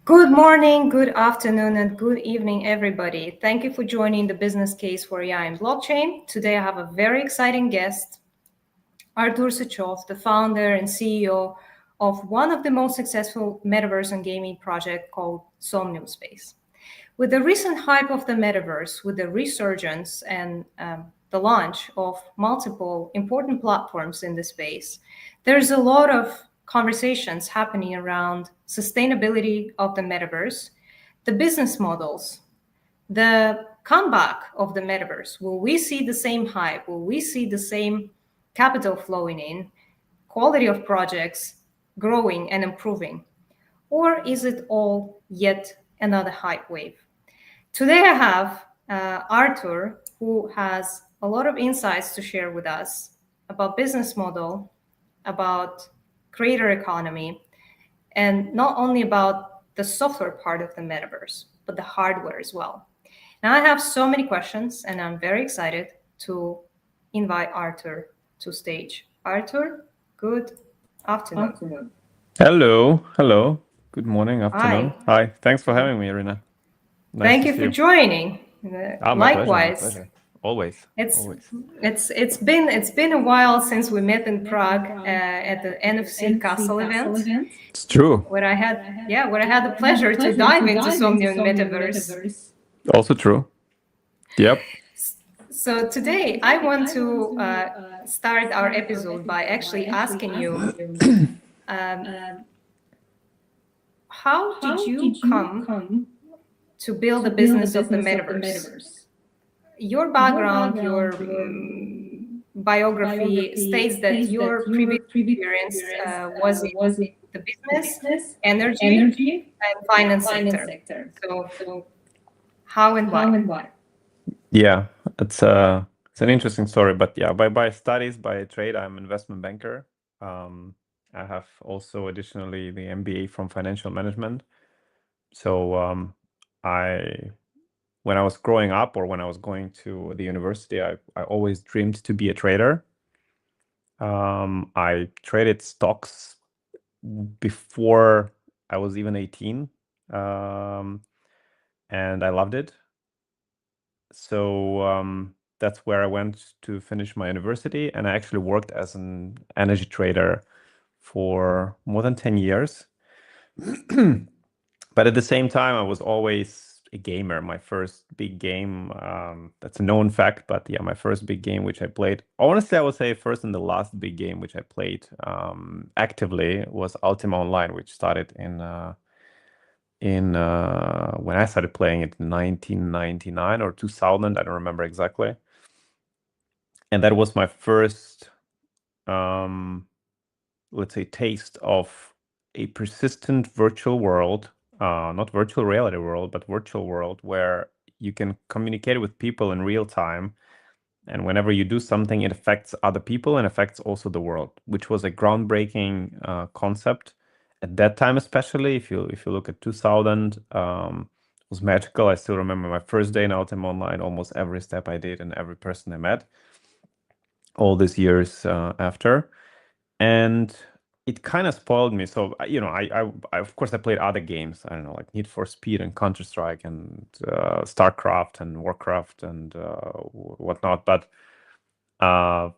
Good morning, good afternoon, and good evening, everybody. Thank you for joining the business case for AI and blockchain. Today, I have a very exciting guest, Artur Sychov, the founder and CEO of one of the most successful metaverse and gaming project called Somnium Space. With the recent hype of the metaverse, with the resurgence and the launch of multiple important platforms in the space, there's a lot of conversations happening around sustainability of the metaverse, the business models, the comeback of the metaverse. Will we see the same hype? Will we see the same capital flowing in, quality of projects growing and improving? Or is it all yet another hype wave? Today I have Artur, who has a lot of insights to share with us about business model, about creator economy, and not only about the software part of the metaverse, but the hardware as well. Now I have so many questions, and I'm very excited to invite Artur to stage. Artur, good afternoon. Hello. Good morning, Hi. afternoon. Hi. Thanks for having me, Irina. Nice Thank to you see for you. joining. My pleasure. My Likewise. pleasure. Always. It's Always. it's been a while since we met in Prague at the NFC Castle event, It's true. where I had the pleasure to dive into Somnium Metaverse. Also true. Yep. So today I want to start our episode by actually asking you, how did you come to build a business of the metaverse? Your background, your biography states that your previous experience was in the business, energy, and finance sector. So, how and why? Yeah. It's an interesting story, but yeah, by studies, by trade, I'm an investment banker. I have also additionally the MBA from financial management. So when I was growing up or when I was going to the university, I always dreamed to be a trader. I traded stocks before I was even 18, and I loved it. So that's where I went to finish my university, and I actually worked as an energy trader for more than 10 years. But at the same time, I was always a gamer. My first big game, that's a known fact, but yeah, my first big game which I played, honestly, I would say first and the last big game which I played actively was Ultima Online, which started in when I started playing it in 1999 or 2000, I don't remember exactly. And that was my first, let's say, taste of a persistent virtual world, not virtual reality world, but virtual world where you can communicate with people in real time. And whenever you do something, it affects other people and affects also the world, which was a groundbreaking concept at that time, especially if you look at 2000. It was magical. I still remember my first day in Ultima Online, almost every step I did and every person I met all these years after. And it kind of spoiled me. So I of course I played other games. I don't know, like Need for Speed and Counter-Strike and StarCraft and Warcraft and whatnot. But the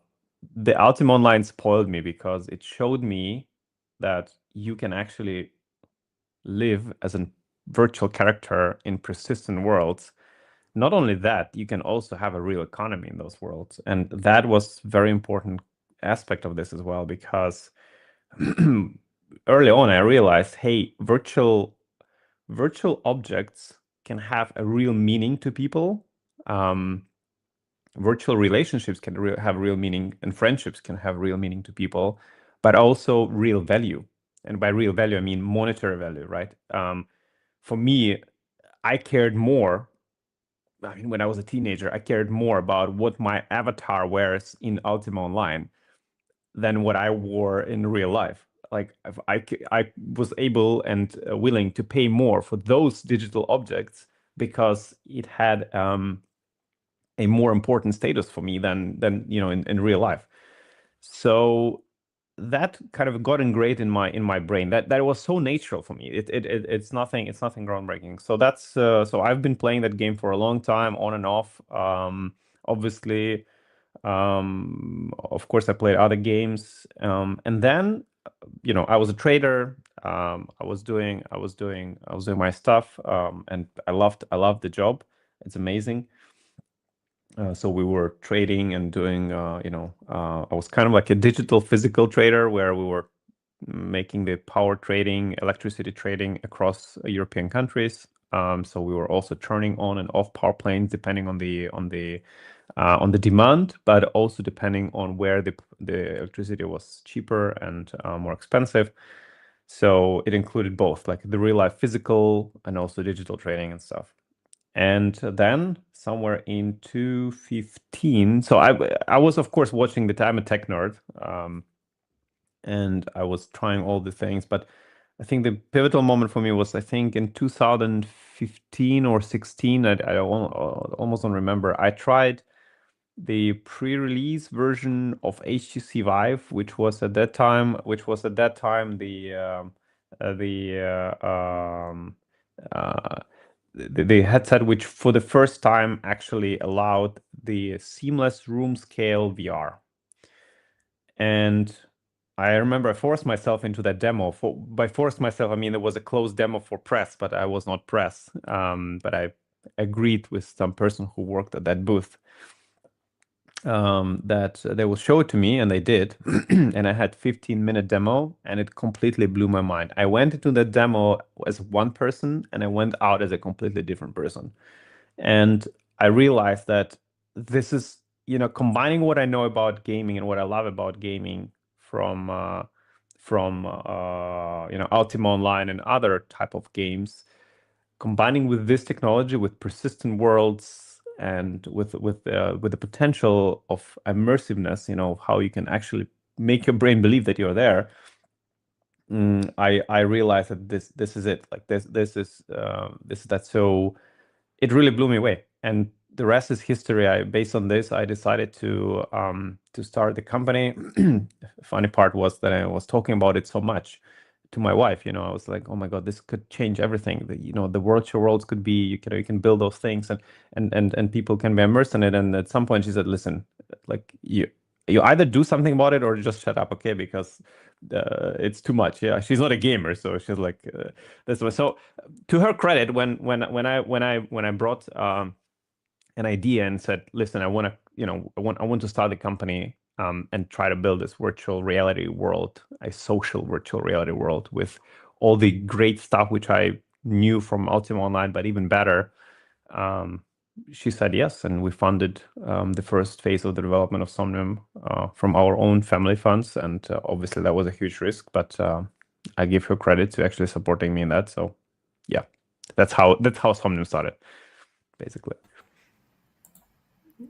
Ultima Online spoiled me because it showed me that you can actually live as a virtual character in persistent worlds. Not only that, you can also have a real economy in those worlds, and that was very important aspect of this as well, because early on I realized, hey, virtual objects can have a real meaning to people. Virtual relationships can have real meaning, and friendships can have real meaning to people, but also real value. And by real value, I mean monetary value, right? For me, I cared more. I mean, when I was a teenager, I cared more about what my avatar wears in Ultima Online than what I wore in real life. Like if I was able and willing to pay more for those digital objects because it had a more important status for me than in real life. So that kind of got ingrained in my brain. That it was so natural for me. It's nothing groundbreaking. So that's so I've been playing that game for a long time, on and off. Obviously, of course, I played other games, and then I was a trader. I was doing my stuff, and I loved the job. It's amazing. So we were trading and doing, I was kind of like a digital physical trader where we were making the power trading, electricity trading across European countries. So we were also turning on and off power planes depending on the demand, but also depending on where the electricity was cheaper and more expensive. So it included both, like the real life physical and also digital trading and stuff. And then somewhere in 2015, so I was of course watching the time, a tech nerd, and I was trying all the things, but I think the pivotal moment for me was, I think, in 2015 or 16. I almost don't remember. I tried the pre-release version of HTC Vive, which was at that time the headset which for the first time actually allowed the seamless room scale VR. And I remember I forced myself into that demo. By forced myself, I mean it was a closed demo for press, but I was not press. But I agreed with some person who worked at that booth that they will show it to me, and they did. And I had 15-minute demo, and it completely blew my mind. I went into the demo as one person, and I went out as a completely different person. And I realized that this is, combining what I know about gaming and what I love about gaming from Ultima Online and other type of games, combining with this technology, with persistent worlds, and with the potential of immersiveness, how you can actually make your brain believe that you're there. I realized that this is it. Like this is that. So it really blew me away, and the rest is history. Based on this, I decided to start the company. Funny part was that I was talking about it so much to my wife. I was like, oh my God, this could change everything. The virtual worlds could be, you can build those things, and people can be immersed in it. And at some point she said, listen, like you either do something about it or just shut up, okay? Because it's too much. Yeah, she's not a gamer, so she's like, this was so. To her credit, when I brought an idea and said, listen, I want to, I want to start a company and try to build this virtual reality world, a social virtual reality world with all the great stuff which I knew from Ultima Online, but even better. She said yes, and we funded the first phase of the development of Somnium from our own family funds, and obviously that was a huge risk, but I give her credit to actually supporting me in that. So yeah, that's how Somnium started, basically.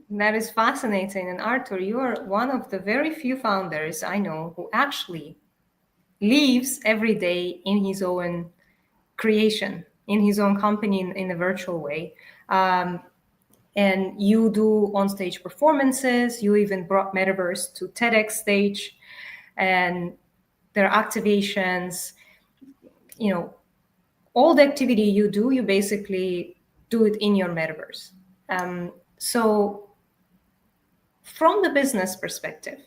That is fascinating. And Artur, you are one of the very few founders I know who actually lives every day in his own creation, in his own company in a virtual way. And you do on-stage performances. You even brought Metaverse to TEDx stage, and there are activations. All the activity you do, you basically do it in your Metaverse. So from the business perspective,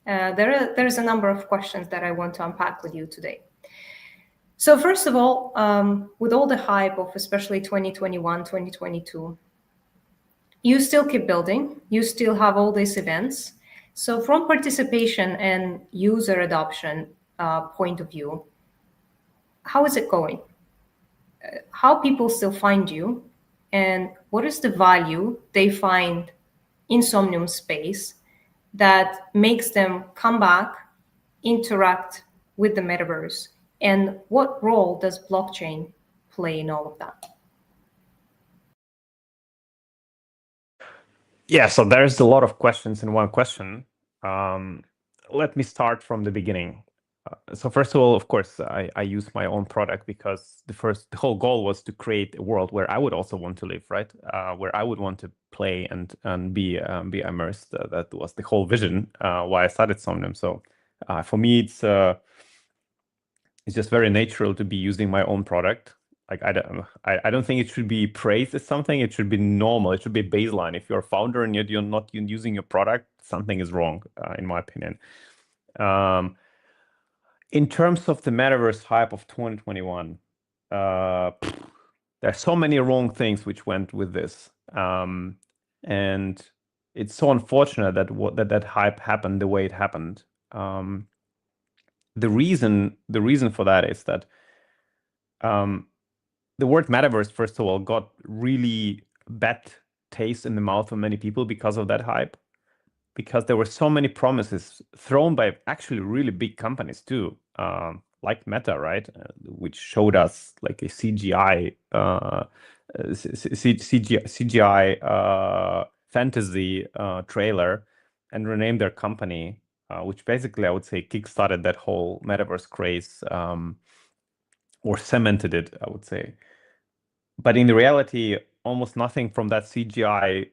there's a number of questions that I want to unpack with you today. So first of all, with all the hype of especially 2021, 2022, you still keep building, you still have all these events. So from participation and user adoption point of view, how is it going? How people still find you, and what is the value they find in Somnium Space that makes them come back, interact with the metaverse, and what role does blockchain play in all of that? Yeah, so there's a lot of questions in one question. Let me start from the beginning. So first of all, of course, I use my own product because the whole goal was to create a world where I would also want to live, right? Where I would want to play and be immersed. That was the whole vision why I started Somnium. So For me, it's just very natural to be using my own product. Like I don't think it should be praised as something. It should be normal. It should be a baseline. If you're a founder and you're not using your product, something is wrong, in my opinion. In terms of the metaverse hype of 2021, there are so many wrong things which went with this, and it's so unfortunate that that hype happened the way it happened. The reason for that is that the word metaverse, first of all, got really bad taste in the mouth of many people because of that hype, because there were so many promises thrown by actually really big companies too, like Meta, right? Which showed us like a CGI fantasy trailer and renamed their company, which basically I would say kickstarted that whole metaverse craze, or cemented it, I would say. But in the reality, almost nothing from that CGI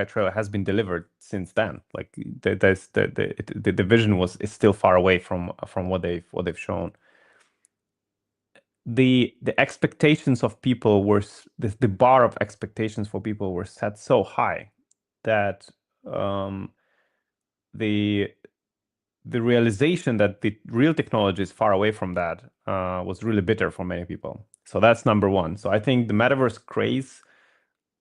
trailer has been delivered since then. Like the vision is still far away from what they've shown. The expectations of people were the bar of expectations for people were set so high that the realization that the real technology is far away from that was really bitter for many people. So that's number one. So I think the metaverse craze,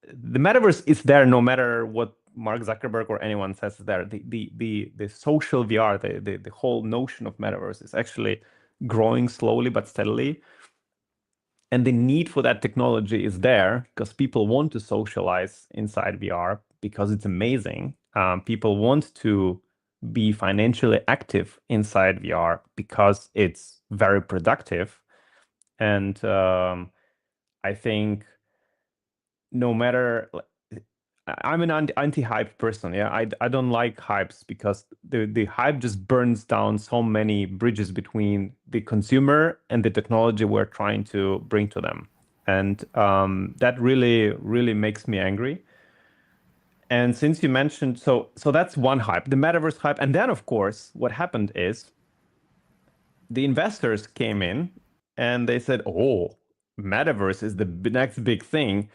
the metaverse is there no matter what Mark Zuckerberg or anyone says is there. The social VR, the whole notion of metaverse is actually growing slowly but steadily. And the need for that technology is there because people want to socialize inside VR because it's amazing. People want to be financially active inside VR because it's very productive. And I think no matter, I'm an anti-hype person. Yeah, I don't like hypes because the hype just burns down so many bridges between the consumer and the technology we're trying to bring to them, and that really makes me angry. And since you mentioned, so that's one hype, the metaverse hype, and then of course what happened is the investors came in and they said, "Oh, metaverse is the next big thing.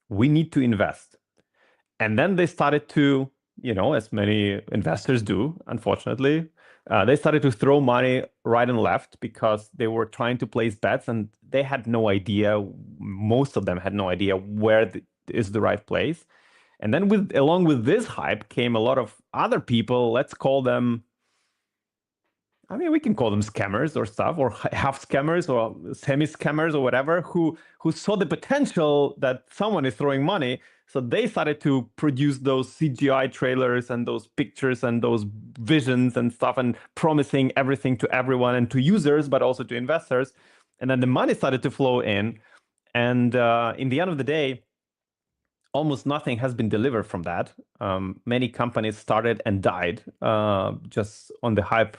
We need to invest." And then they started to, as many investors do, unfortunately, they started to throw money right and left because they were trying to place bets and they had no idea, most of them had no idea where is the right place. And then along with this hype came a lot of other people, let's call them, I mean, we can call them scammers or stuff, or half scammers or semi scammers or whatever, who saw the potential that someone is throwing money. So they started to produce those CGI trailers and those pictures and those visions and stuff and promising everything to everyone and to users, but also to investors. And then the money started to flow in. And in the end of the day, almost nothing has been delivered from that. Many companies started and died just on the hype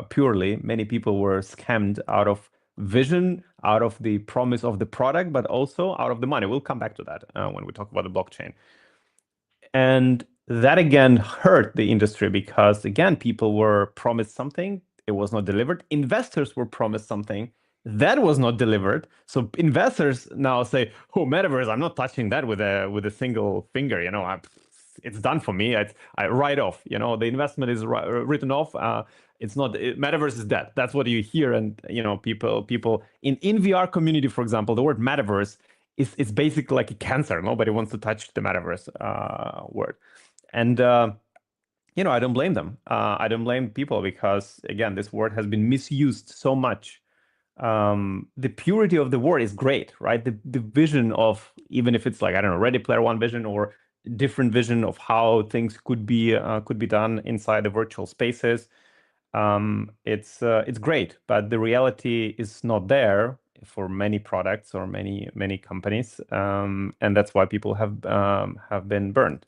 purely. Many people were scammed out of vision, out of the promise of the product, but also out of the money. We'll come back to that when we talk about the blockchain. And that again hurt the industry because again, people were promised something, it was not delivered. Investors were promised something that was not delivered. So investors now say, "Oh, metaverse, I'm not touching that with a single finger. It's done for me. I write off. The investment is written off. It's not metaverse is dead." That's what you hear, and people in VR community, for example, the word metaverse is basically like a cancer. Nobody wants to touch the metaverse word, and I don't blame them. I don't blame people because again, this word has been misused so much. The purity of the word is great, right? The vision of, even if it's like, I don't know, Ready Player One vision or different vision of how things could be done inside the virtual spaces. It's great, but the reality is not there for many products or many companies, and that's why people have been burned.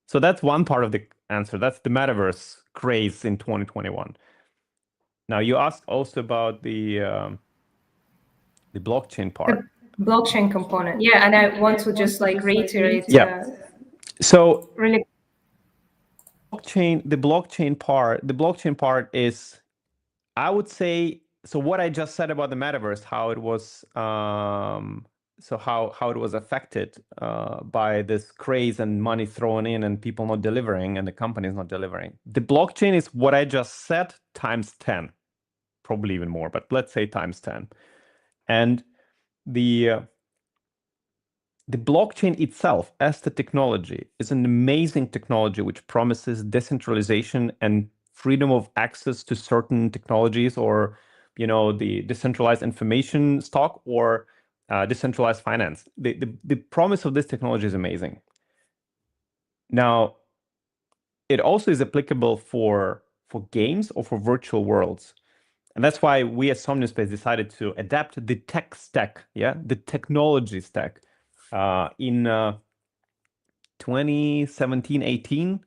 So that's one part of the answer. That's the metaverse craze in 2021. Now you asked also about the blockchain part. The blockchain component. Yeah, and I want to just like reiterate. Yeah. So really, blockchain part is, I would say, so what I just said about the metaverse, how it was, how it was affected by this craze and money thrown in and people not delivering and the companies not delivering. The blockchain is what I just said times 10, probably even more, but let's say times 10. And the blockchain itself as the technology is an amazing technology which promises decentralization and freedom of access to certain technologies, or the decentralized information stock, or decentralized finance. The promise of this technology is amazing. Now, it also is applicable for games or for virtual worlds. And that's why we at Somnium Space decided to adapt the tech stack, the technology stack, in 2017, 18,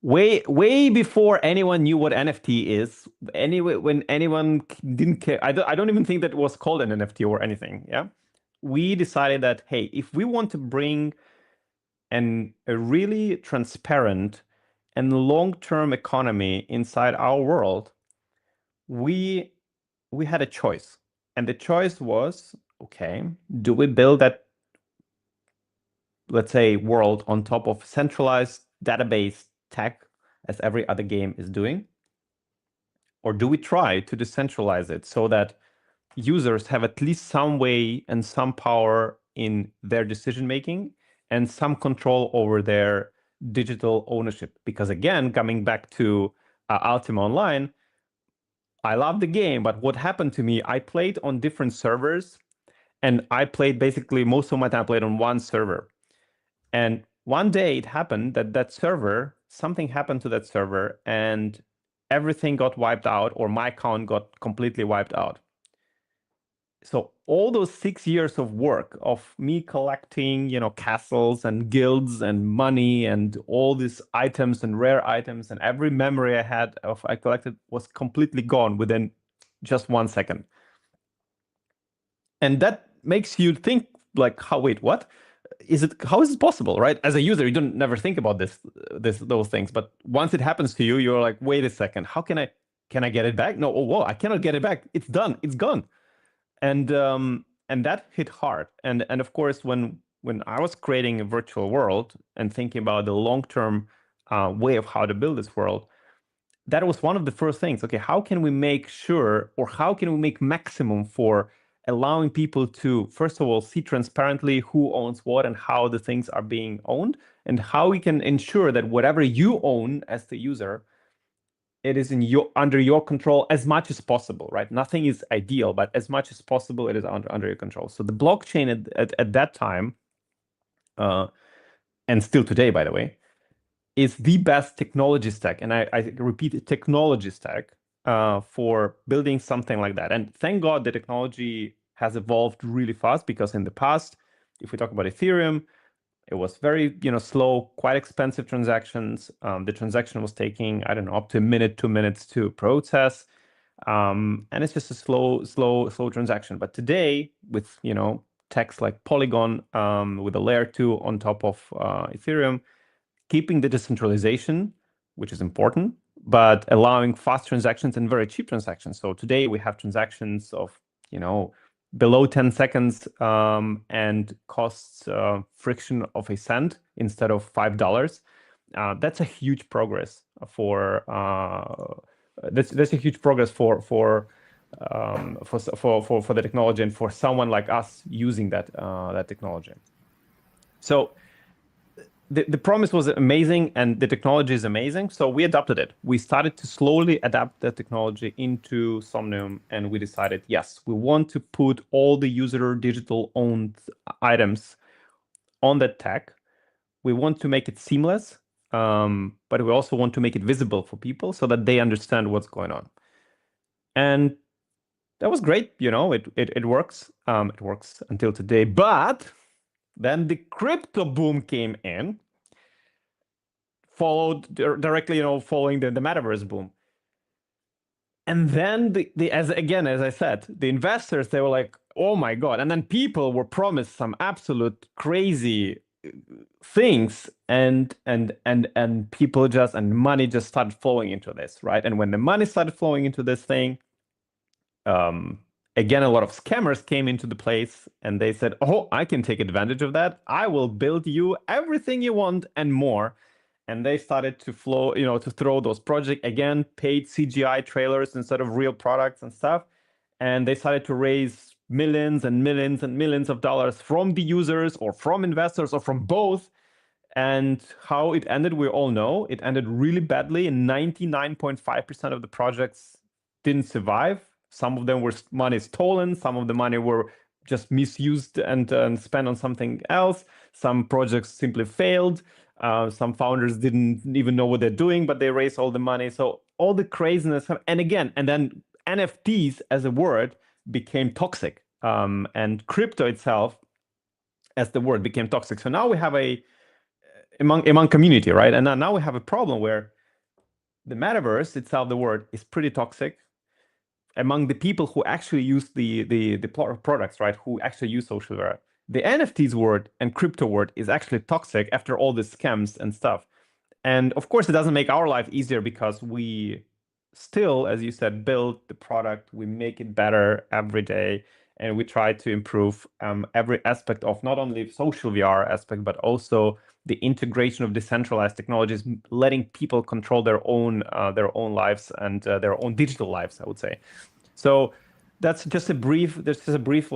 way before anyone knew what NFT is. Anyway, when anyone didn't care, I don't even think that it was called an NFT or anything. Yeah, we decided that, hey, if we want to bring a really transparent and long-term economy inside our world, we had a choice. And the choice was, okay, do we build that, let's say, world on top of centralized database tech as every other game is doing? Or do we try to decentralize it so that users have at least some way and some power in their decision making and some control over their digital ownership? Because again, coming back to Ultima Online, I love the game, but what happened to me, I played on different servers, and I played basically most of my time I played on one server. And one day it happened that server, something happened to that server, and everything got wiped out, or my account got completely wiped out. So all those 6 years of work of me collecting, castles and guilds and money and all these items and rare items, and every memory I collected was completely gone within just 1 second. And that makes you think like, wait, what? How is this possible, right? As a user, you don't never think about those things. But once it happens to you, you're like, wait a second, can I get it back? No, whoa, I cannot get it back. It's done, it's gone. And that hit hard. And of course, when I was creating a virtual world and thinking about the long-term way of how to build this world, that was one of the first things. Okay, how can we make sure, or how can we make maximum for allowing people to, first of all, see transparently who owns what and how the things are being owned, and how we can ensure that whatever you own as the user, it is under your control as much as possible, right? Nothing is ideal, but as much as possible, it is under your control. So the blockchain at that time, and still today, by the way, is the best technology stack. And I repeat, technology stack for building something like that. And thank God the technology has evolved really fast, because in the past, if we talk about Ethereum, it was very, slow, quite expensive transactions. The transaction was taking, I don't know, up to a minute, 2 minutes to process. And it's just a slow transaction. But today, with, techs like Polygon, with a layer 2 on top of Ethereum, keeping the decentralization, which is important, but allowing fast transactions and very cheap transactions. So today we have transactions of, below 10 seconds and costs friction of a cent instead of $5. That's a huge progress for that's a huge progress for the technology, and for someone like us using that technology. So the promise was amazing and the technology is amazing. So we adopted it. We started to slowly adapt the technology into Somnium, and we decided, yes, we want to put all the user digital owned items on that tech. We want to make it seamless, but we also want to make it visible for people so that they understand what's going on. And that was great. It works. It works until today. But then the crypto boom came in, followed directly, following the metaverse boom. And then as I said, the investors, they were like, oh my God. And then people were promised some absolute crazy things, and people just, and money just started flowing into this, right? And when the money started flowing into this thing, again, a lot of scammers came into the place, and they said, oh, I can take advantage of that. I will build you everything you want and more. And they started to to throw those projects, again, paid CGI trailers instead of real products and stuff. And they started to raise millions and millions and millions of dollars from the users or from investors or from both. And how it ended, we all know. It ended really badly, and 99.5% of the projects didn't survive. Some of them were money stolen. Some of the money were just misused and spent on something else. Some projects simply failed. Some founders didn't even know what they're doing, but they raised all the money. So all the craziness, and then NFTs as a word became toxic, and crypto itself as the word became toxic. So now we have among community, right? And now we have a problem where the metaverse itself, the word, is pretty toxic among the people who actually use the products, right? Who actually use social media. The NFTs word and crypto word is actually toxic after all the scams and stuff. And of course, it doesn't make our life easier, because we still, as you said, build the product, we make it better every day, and we try to improve every aspect of not only social VR aspect, but also the integration of decentralized technologies, letting people control their own lives and their own digital lives, I would say. So that's just a brief. This is a brief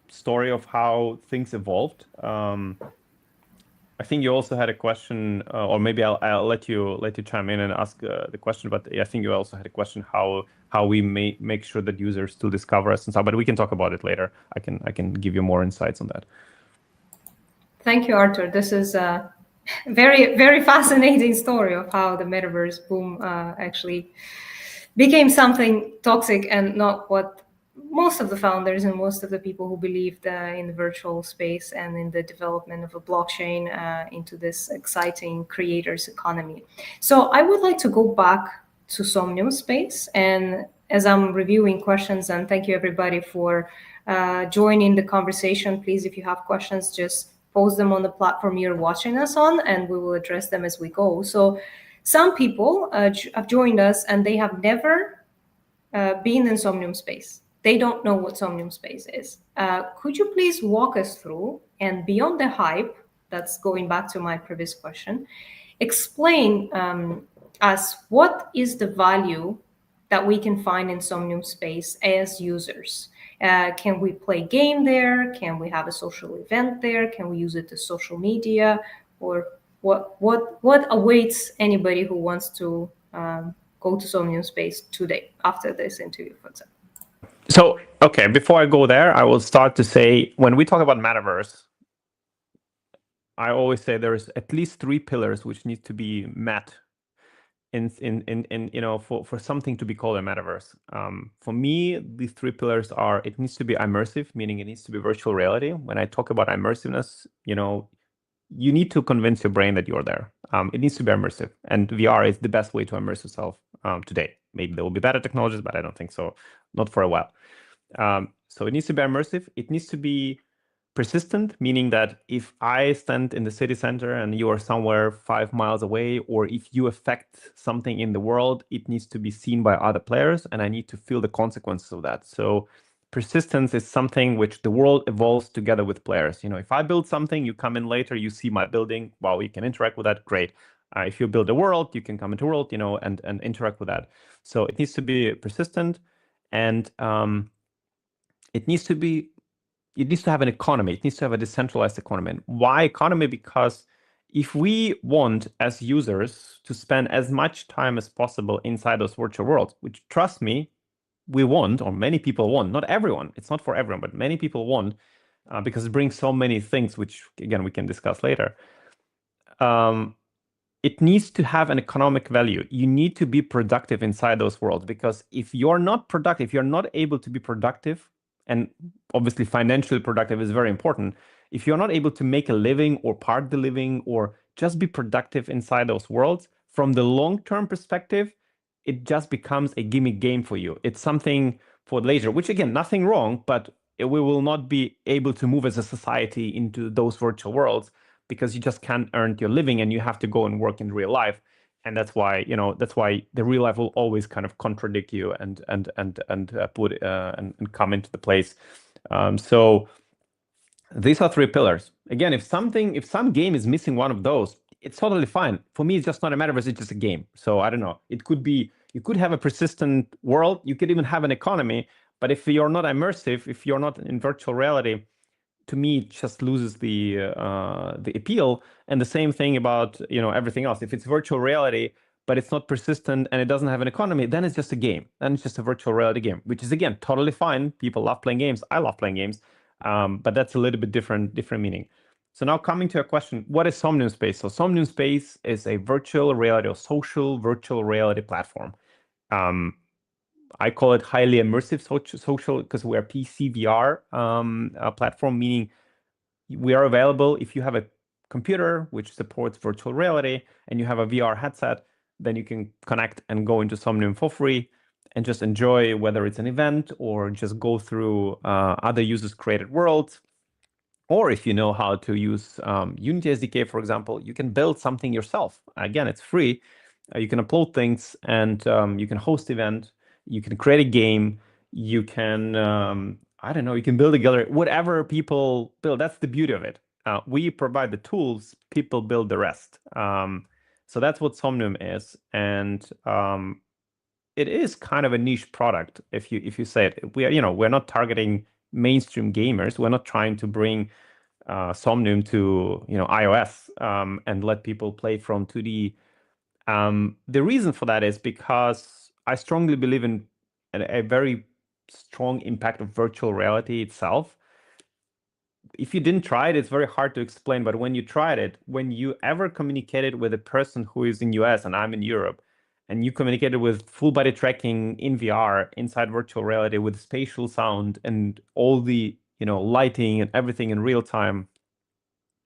story of how things evolved. I think you also had a question, or maybe I'll let you chime in and ask the question. But I think you also had a question how we make sure that users still discover us and stuff. But we can talk about it later. I can give you more insights on that. Thank you, Artur. This is a very, very fascinating story of how the metaverse boom actually became something toxic and not what most of the founders and most of the people who believed in the virtual space and in the development of a blockchain into this exciting creators economy. So I would like to go back to Somnium Space, and as I'm reviewing questions, and thank you everybody for joining the conversation. Please, if you have questions, just post them on the platform you're watching us on, and we will address them as we go. So some people have joined us and they have never been in Somnium Space. They don't know what Somnium Space is. Could you please walk us through, and beyond the hype, that's going back to my previous question, explain us what is the value that we can find in Somnium Space as users? Can we play game there? Can we have a social event there? Can we use it to social media? Or what awaits anybody who wants to go to Somnium Space today after this interview, for example? So, okay, before I go there, I will start to say, when we talk about metaverse, I always say there's at least 3 pillars which need to be met in for something to be called a metaverse. For me, these 3 pillars are: it needs to be immersive, meaning it needs to be virtual reality. When I talk about immersiveness, you need to convince your brain that you're there. It needs to be immersive, and VR is the best way to immerse yourself today. Maybe there will be better technologies, but I don't think so, not for a while. So it needs to be immersive. It needs to be persistent, meaning that if I stand in the city center and you are somewhere 5 miles away, or if you affect something in the world, it needs to be seen by other players, and I need to feel the consequences of that. So persistence is something which the world evolves together with players. If I build something, you come in later, you see my building, wow, you can interact with that, great. If you build a world, you can come into a world, and interact with that. So it needs to be persistent, and it needs to have an economy. It needs to have a decentralized economy. And why economy? Because if we want, as users, to spend as much time as possible inside those virtual worlds, which, trust me, we want, or many people want, not everyone, it's not for everyone, but many people want, because it brings so many things, which, again, we can discuss later. It needs to have an economic value. You need to be productive inside those worlds, because if you're not productive, if you're not able to be productive, and obviously financially productive is very important, if you're not able to make a living or part the living or just be productive inside those worlds, from the long-term perspective, it just becomes a gimmick game for you. It's something for later, which, again, nothing wrong, but we will not be able to move as a society into those virtual worlds. because you just can't earn your living and you have to go and work in real life. And that's why the real life will always kind of contradict you and put and come into the place. So these are three pillars. Again, if some game is missing one of those, it's totally fine. For me, it's just not a metaverse, it's just a game. So I don't know. It could be, you could have a persistent world, you could even have an economy, but if you're not immersive, if you're not in virtual reality, to me, it just loses the appeal. And the same thing about everything else. If it's virtual reality, but it's not persistent and it doesn't have an economy, then it's just a game. Then it's just a virtual reality game, which is again totally fine. People love playing games. I love playing games, but that's a little bit different meaning. So now coming to a question, what is Somnium Space? So Somnium Space is a virtual reality or social virtual reality platform. I call it highly immersive social because we're a PC VR platform, meaning we are available if you have a computer which supports virtual reality and you have a VR headset, then you can connect and go into Somnium for free and just enjoy, whether it's an event or just go through other users' created worlds. Or if you know how to use Unity SDK, for example, you can build something yourself. Again, it's free. You can upload things and you can host event. You can create a game. You can, I don't know, you can build a gallery, whatever people build. That's the beauty of it. We provide the tools, people build the rest. So that's what Somnium is. And it is kind of a niche product. If you say it, we're not targeting mainstream gamers. We're not trying to bring Somnium to iOS and let people play from 2D. The reason for that is because I strongly believe in a very strong impact of virtual reality itself. If you didn't try it, it's very hard to explain. But when you tried it, when you ever communicated with a person who is in US and I'm in Europe, and you communicated with full body tracking in VR inside virtual reality with spatial sound and all the lighting and everything in real time,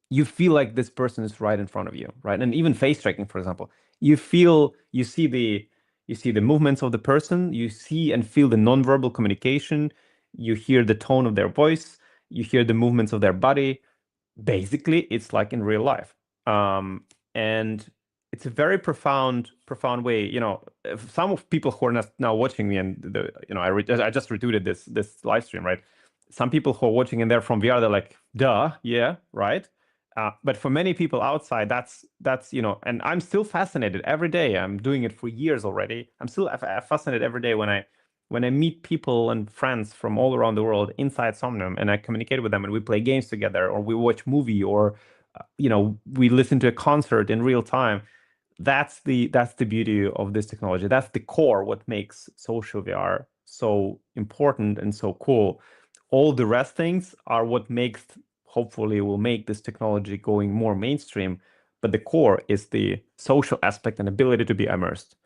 you feel like this person is right in front of you, right? And even face tracking, for example, you see the movements of the person, you see and feel the nonverbal communication, you hear the tone of their voice, you hear the movements of their body. Basically, it's like in real life. And it's a very profound way. If some of people who are now watching me, and I just retweeted this live stream, right? Some people who are watching and they're from VR, they're like, duh, yeah, right. But for many people outside, that's and I'm still fascinated every day. I'm doing it for years already. I'm still fascinated every day when I meet people and friends from all around the world inside Somnium, and I communicate with them, and we play games together, or we watch movie, or we listen to a concert in real time. That's the beauty of this technology. That's the core, what makes social VR so important and so cool. All the rest things are what hopefully will make this technology going more mainstream, but the core is the social aspect and ability to be immersed.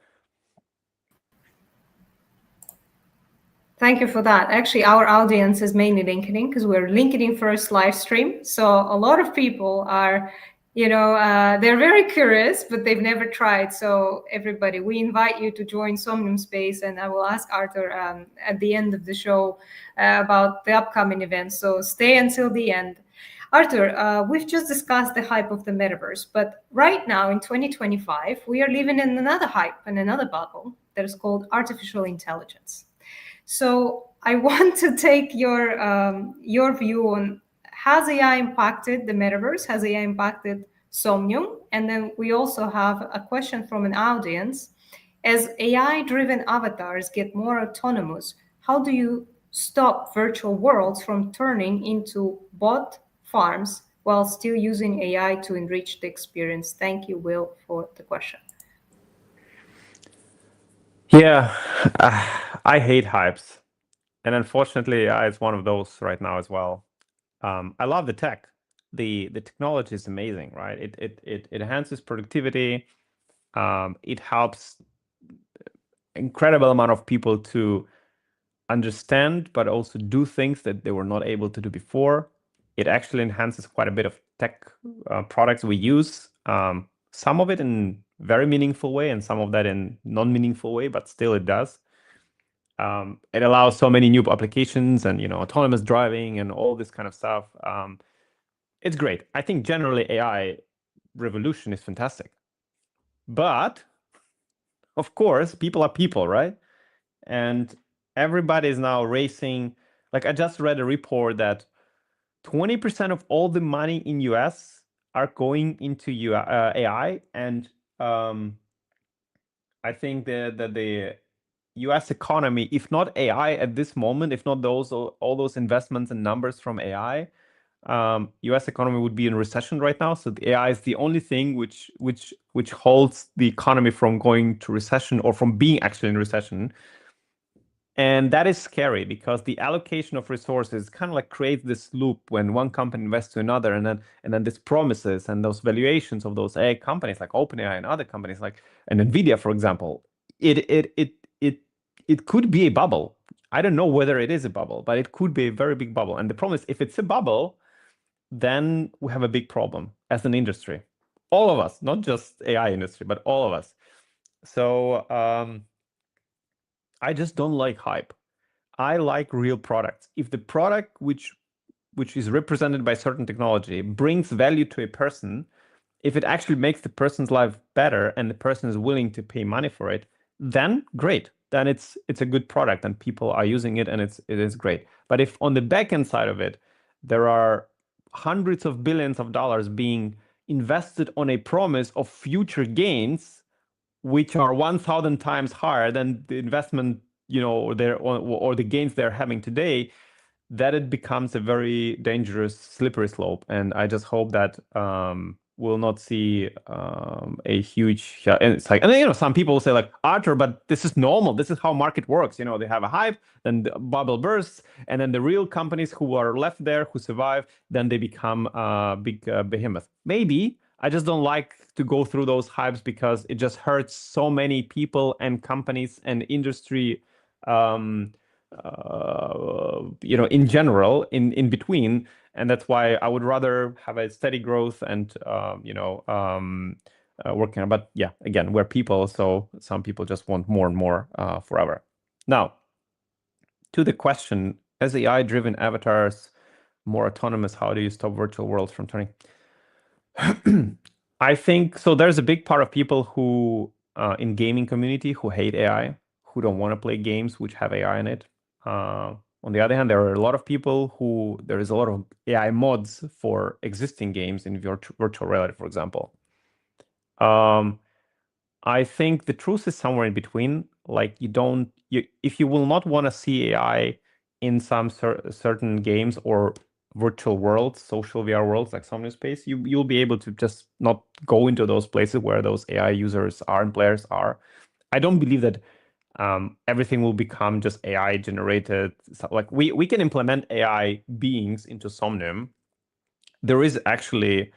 Thank you for that. Actually, our audience is mainly LinkedIn because we're LinkedIn first live stream. So a lot of people are, they're very curious, but they've never tried. So everybody, we invite you to join Somnium Space, and I will ask Artur at the end of the show about the upcoming events. So stay until the end. Artur, we've just discussed the hype of the metaverse, but right now in 2025, we are living in another hype and another bubble that is called artificial intelligence. So I want to take your view on, has AI impacted the metaverse? Has AI impacted Somnium? And then we also have a question from an audience. As AI-driven avatars get more autonomous, how do you stop virtual worlds from turning into bot farms while still using AI to enrich the experience? Thank you, Will, for the question. Yeah, I hate hypes. And unfortunately, it's one of those right now as well. I love the tech. The technology is amazing, right? It enhances productivity. It helps incredible amount of people to understand, but also do things that they were not able to do before. It actually enhances quite a bit of tech products we use. Some of it in very meaningful way, and some of that in non-meaningful way, but still it does. It allows so many new applications and autonomous driving and all this kind of stuff. It's great. I think generally AI revolution is fantastic. But of course, people are people, right? And everybody is now racing. Like I just read a report that 20% of all the money in US are going into AI, and um, I think that the US economy, if not AI at this moment, if not those all those investments and numbers from AI, US economy would be in recession right now. So the AI is the only thing which holds the economy from going to recession or from being actually in recession. And that is scary because the allocation of resources kind of like creates this loop when one company invests to another, and then this promises and those valuations of those AI companies like OpenAI and other companies like and Nvidia, for example, it it could be a bubble. I don't know whether it is a bubble, but it could be a very big bubble. And the problem is, if it's a bubble, then we have a big problem as an industry. All of us, not just AI industry, but all of us. So I just don't like hype. I like real products. If the product which is represented by certain technology brings value to a person, if it actually makes the person's life better and the person is willing to pay money for it, then great. Then it's a good product and people are using it and it is great. But if on the back end side of it, there are hundreds of billions of dollars being invested on a promise of future gains, which are 1,000 times higher than the investment, or the gains they're having today, that it becomes a very dangerous slippery slope. And I just hope that we'll not see a huge. Yeah, and it's like, and then, some people say like, Artur, but this is normal. This is how market works. They have a hype, then the bubble bursts, and then the real companies who are left there, who survive, then they become big behemoth. Maybe I just don't like to go through those hypes because it just hurts so many people and companies and industry. In general, in between, and that's why I would rather have a steady growth and working on. But yeah, again, we're people, so some people just want more and more forever. Now, to the question: as AI-driven avatars more autonomous, how do you stop virtual worlds from turning? I think so. There's a big part of people who in gaming community who hate AI, who don't want to play games which have AI in it. On the other hand, there are a lot of people who there is a lot of AI mods for existing games in virtual reality, for example. I think the truth is somewhere in between. Like if you will not want to see AI in some certain games or virtual worlds, social VR worlds like Somnium Space, you'll be able to just not go into those places where those AI users are and players are. I don't believe that everything will become just AI generated. So, like we can implement AI beings into Somnium. There is actually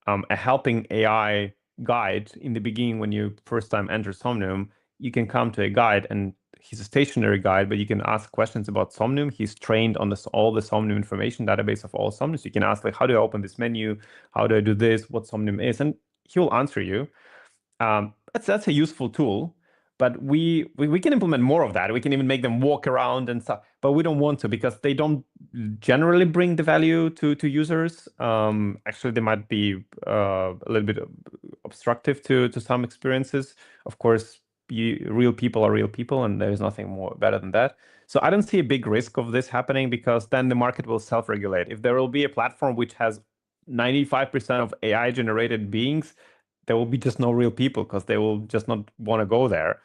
a helping AI guide in the beginning when you first time enter Somnium. You can come to a guide, and he's a stationary guide, but you can ask questions about Somnium. He's trained on all the Somnium information database of all Somnium. So you can ask like, how do I open this menu? How do I do this? What Somnium is? And he will answer you. That's a useful tool, but we can implement more of that. We can even make them walk around and stuff, but we don't want to because they don't generally bring the value to users. Actually, they might be a little bit obstructive to some experiences. Of course, real people are real people, and there is nothing more better than that. So I don't see a big risk of this happening because then the market will self-regulate. If there will be a platform which has 95% of AI generated beings, there will be just no real people because they will just not want to go there,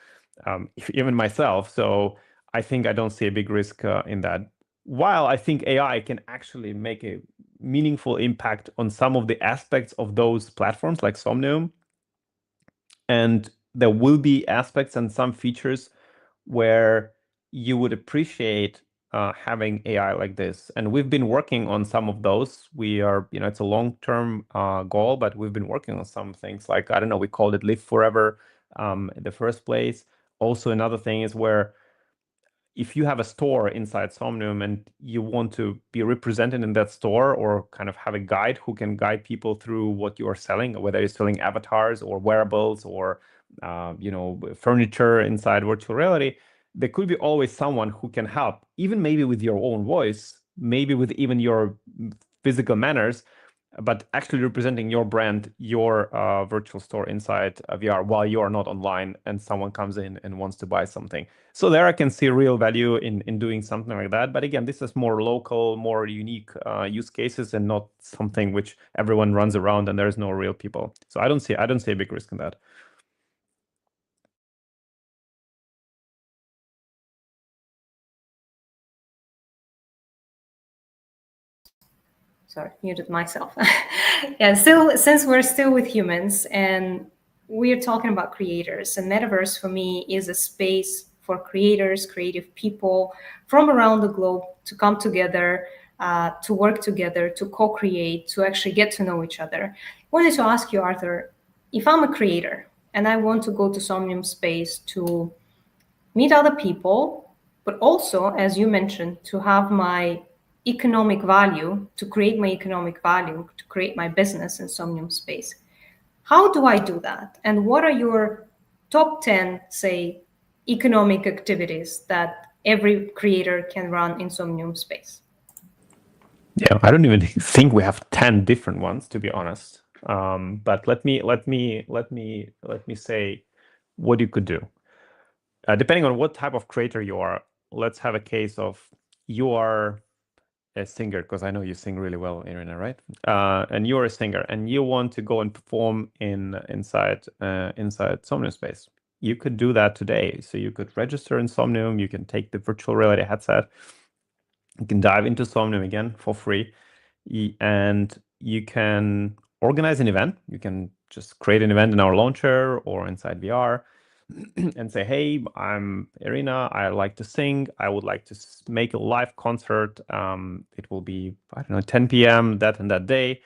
even myself. So I think I don't see a big risk in that. While I think AI can actually make a meaningful impact on some of the aspects of those platforms like Somnium, and there will be aspects and some features where you would appreciate having AI like this. And we've been working on some of those. We are, it's a long-term goal, but we've been working on some things like, I don't know, we called it Live Forever in the first place. Also, another thing is where if you have a store inside Somnium and you want to be represented in that store or kind of have a guide who can guide people through what you are selling, whether you're selling avatars or wearables or furniture inside virtual reality, there could be always someone who can help, even maybe with your own voice, maybe with even your physical manners, but actually representing your brand, your virtual store inside VR while you are not online and someone comes in and wants to buy something. So there I can see real value in doing something like that. But again, this is more local, more unique use cases and not something which everyone runs around and there's no real people. So I don't see a big risk in that. Sorry, muted myself. Yeah, still, since we're still with humans and we're talking about creators, and Metaverse for me is a space for creators, creative people from around the globe to come together, to work together, to co-create, to actually get to know each other. I wanted to ask you, Arthur, if I'm a creator and I want to go to Somnium Space to meet other people, but also, as you mentioned, to have my economic value, to create my economic value, to create my business in Somnium Space. How do I do that? And what are your top 10, say, economic activities that every creator can run in Somnium Space? Yeah, I don't even think we have 10 different ones, to be honest. But let me say what you could do. Depending on what type of creator you are, let's have a case of you are a singer, because I know you sing really well, Irina, right? And you're a singer, and you want to go and perform inside Somnium Space. You could do that today. So you could register in Somnium. You can take the virtual reality headset. You can dive into Somnium again for free, and you can organize an event. You can just create an event in our launcher or inside VR and say, hey, I'm Irina. I like to sing. I would like to make a live concert. It will be, I don't know, 10 p.m. that and that day.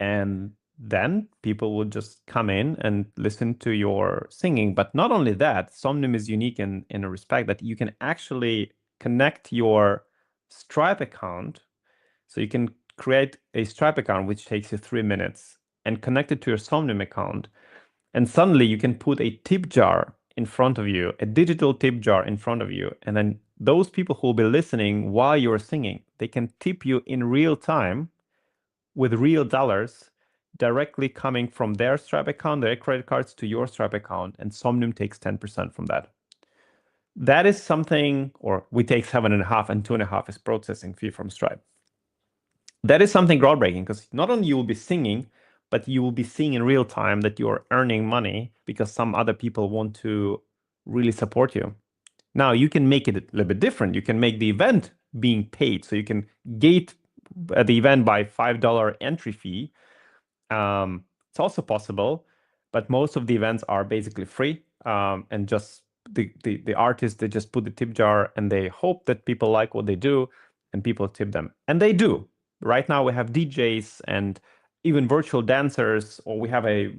And then people will just come in and listen to your singing. But not only that, Somnium is unique in a respect that you can actually connect your Stripe account. So you can create a Stripe account, which takes you 3 minutes, and connect it to your Somnium account. And suddenly you can put a tip jar in front of you, a digital tip jar in front of you. And then those people who will be listening while you're singing, they can tip you in real time with real dollars directly coming from their Stripe account, their credit cards to your Stripe account. And Somnium takes 10% from that. That is something, or we take 7.5 and 2.5 is processing fee from Stripe. That is something groundbreaking because not only you will be singing, but you will be seeing in real time that you are earning money because some other people want to really support you. Now you can make it a little bit different. You can make the event being paid. So you can gate the event by $5 entry fee. It's also possible, but most of the events are basically free. And just the artists, they just put the tip jar and they hope that people like what they do and people tip them. And they do. Right now we have DJs and even virtual dancers, or we have the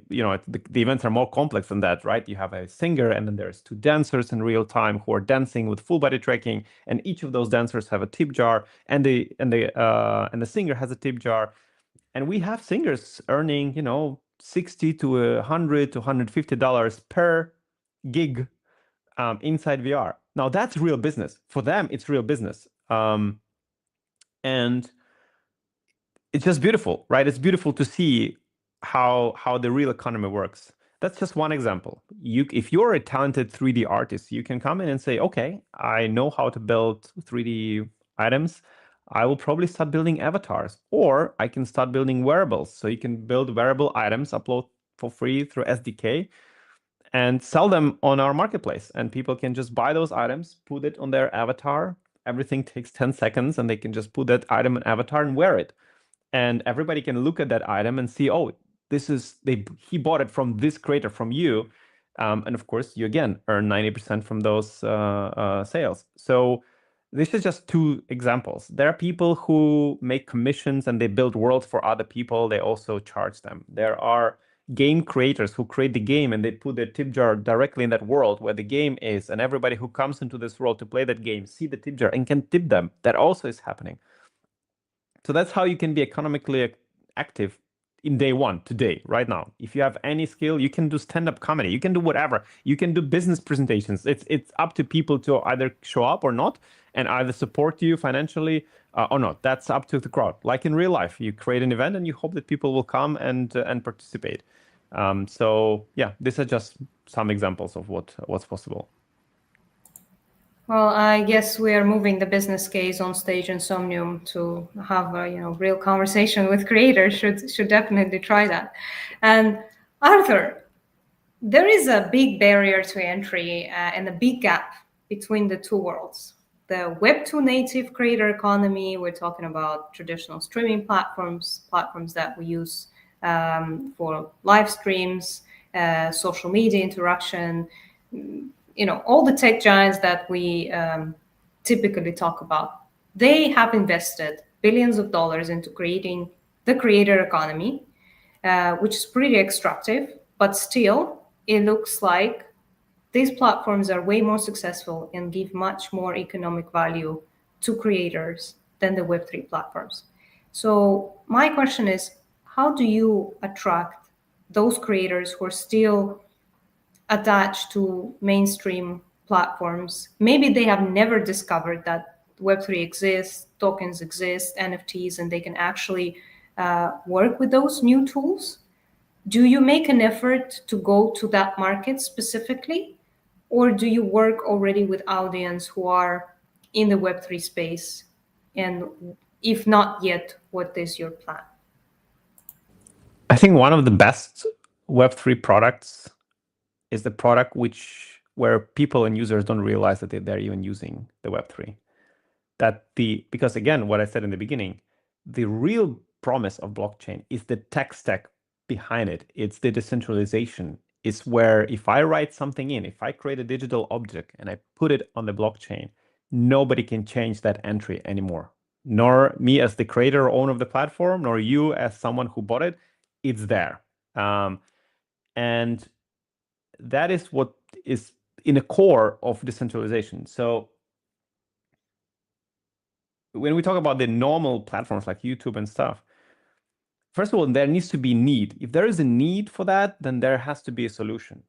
events are more complex than that, right? You have a singer and then there's two dancers in real time who are dancing with full body tracking, and each of those dancers have a tip jar, and the singer has a tip jar. And we have singers earning, $60 to $100 to $150 per gig inside VR. Now that's real business. For them, it's real business. And it's just beautiful, right? It's beautiful to see how the real economy works. That's just one example. If you're a talented 3D artist, you can come in and say, okay, I know how to build 3D items. I will probably start building avatars, or I can start building wearables. So you can build wearable items, upload for free through SDK, and sell them on our marketplace. And people can just buy those items, put it on their avatar. Everything takes 10 seconds, and they can just put that item in avatar and wear it. And everybody can look at that item and see, oh, he bought it from this creator, from you. And of course, you again earn 90% from those sales. So this is just two examples. There are people who make commissions and they build worlds for other people. They also charge them. There are game creators who create the game and they put their tip jar directly in that world where the game is. And everybody who comes into this world to play that game see the tip jar and can tip them. That also is happening. So that's how you can be economically active in day one, today, right now. If you have any skill, you can do stand-up comedy. You can do whatever. You can do business presentations. It's up to people to either show up or not. and either support you financially or not. That's up to the crowd. Like in real life, you create an event and you hope that people will come and participate. So yeah, these are just some examples of what's possible. Well, I guess we are moving the business case on stage in Somnium to have a real conversation with creators. Should definitely try that. And Arthur, there is a big barrier to entry and a big gap between the two worlds. The Web2 native creator economy, we're talking about traditional streaming platforms that we use for live streams, social media interaction, all the tech giants that we typically talk about. They have invested billions of dollars into creating the creator economy, which is pretty extractive, but still, it looks like these platforms are way more successful and give much more economic value to creators than the Web3 platforms. So, my question is, how do you attract those creators who are still attached to mainstream platforms? Maybe they have never discovered that Web3 exists, tokens exist, NFTs, and they can actually work with those new tools. Do you make an effort to go to that market specifically, or do you work already with audience who are in the Web3 space? And if not yet, what is your plan? I think one of the best Web3 products is the product where people and users don't realize that they're even using the Web3. Because again, what I said in the beginning, the real promise of blockchain is the tech stack behind it. It's the decentralization. It's where if I write something in, if I create a digital object and I put it on the blockchain, nobody can change that entry anymore. Nor me as the creator or owner of the platform, nor you as someone who bought it. It's there. And that is what is in the core of decentralization. So when we talk about the normal platforms like YouTube and stuff, first of all, there needs to be need. If there is a need for that, then there has to be a solution.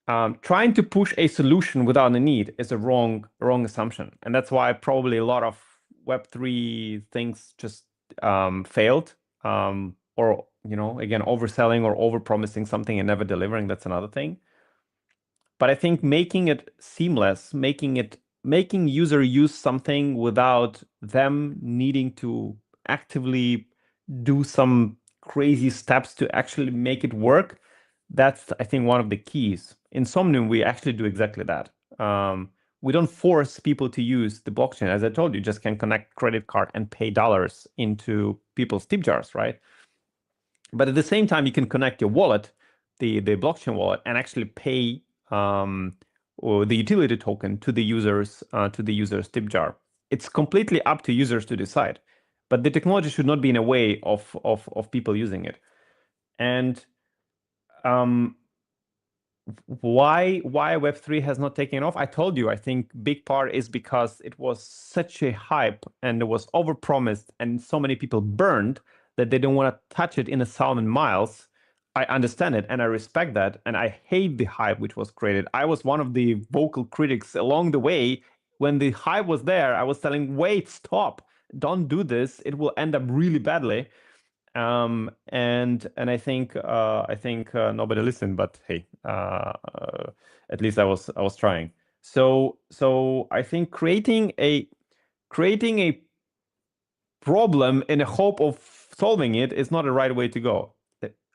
Trying to push a solution without a need is a wrong assumption, and that's why probably a lot of Web3 things just failed, or again, overselling or overpromising something and never delivering. That's another thing. But I think making it seamless, making user use something without them needing to actively do some crazy steps to actually make it work, that's, I think, one of the keys. In Somnium, we actually do exactly that. We don't force people to use the blockchain. As I told you, just can connect credit card and pay dollars into people's tip jars, right? But at the same time, you can connect your wallet, the blockchain wallet, and actually pay or the utility token to the user's tip jar. It's completely up to users to decide, but the technology should not be in a way of people using it. And why Web3 has not taken off? I told you, I think big part is because it was such a hype and it was overpromised and so many people burned that they don't want to touch it in 1,000 miles. I understand it and I respect that, and I hate the hype which was created. I was one of the vocal critics along the way. When the hype was there, I was telling, wait, stop, don't do this. It will end up really badly. And I think nobody listened, but hey, at least I was trying. So I think creating a problem in the hope of solving it is not the right way to go.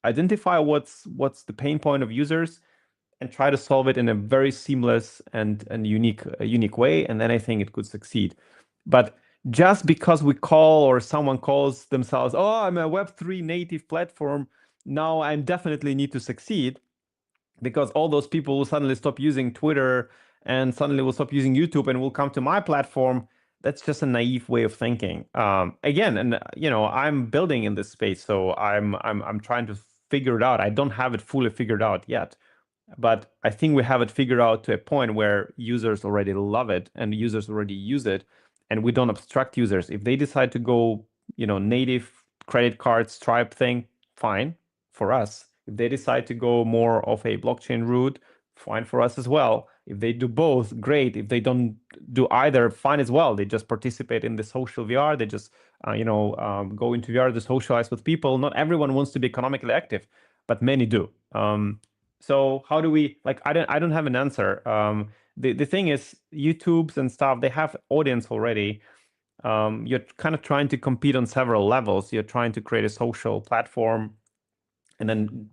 Identify what's the pain point of users and try to solve it in a very seamless and unique way, and then I think it could succeed. But just because we call or someone calls themselves, oh, I'm a Web3 native platform, now I definitely need to succeed, because all those people will suddenly stop using Twitter and suddenly will stop using YouTube and will come to my platform. That's just a naive way of thinking. Again, and I'm building in this space, so I'm trying to figure it out. I don't have it fully figured out yet, but I think we have it figured out to a point where users already love it and users already use it, and we don't abstract users. If they decide to go, native credit card Stripe thing, fine for us. If they decide to go more of a blockchain route, fine for us as well. If they do both, great. If they don't do either, fine as well. They just participate in the social VR. They just go into VR to socialize with people. Not everyone wants to be economically active, but many do. So how do we, like, I don't have an answer. The thing is, YouTubes and stuff, they have audience already. You're kind of trying to compete on several levels. You're trying to create a social platform and then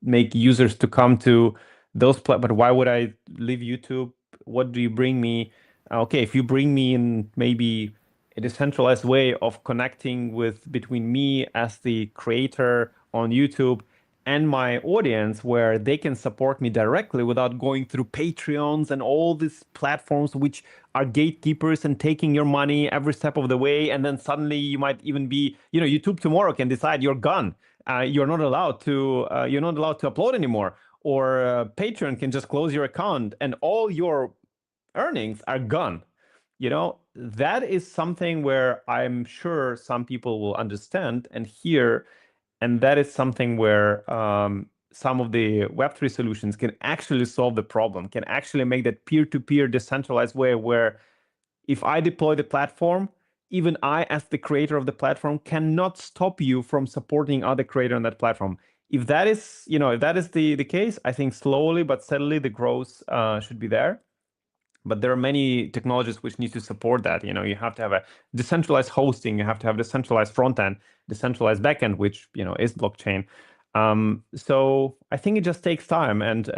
make users to come to those. But why would I leave YouTube? What do you bring me? Okay, if you bring me in maybe a decentralized way of connecting with between me as the creator on YouTube and my audience, where they can support me directly without going through Patreons and all these platforms which are gatekeepers and taking your money every step of the way. And then suddenly you might even be, YouTube tomorrow can decide you're gone. You're not allowed to upload anymore, or Patreon can just close your account and all your earnings are gone. That is something where I'm sure some people will understand and hear. And that is something where some of the Web3 solutions can actually solve the problem, can actually make that peer-to-peer decentralized way where if I deploy the platform, even I, as the creator of the platform, cannot stop you from supporting other creator on that platform. If that is, the case, I think slowly but steadily the growth should be there. But there are many technologies which need to support that. You have to have a decentralized hosting, you have to have decentralized front end, decentralized backend, which is blockchain. So I think it just takes time. And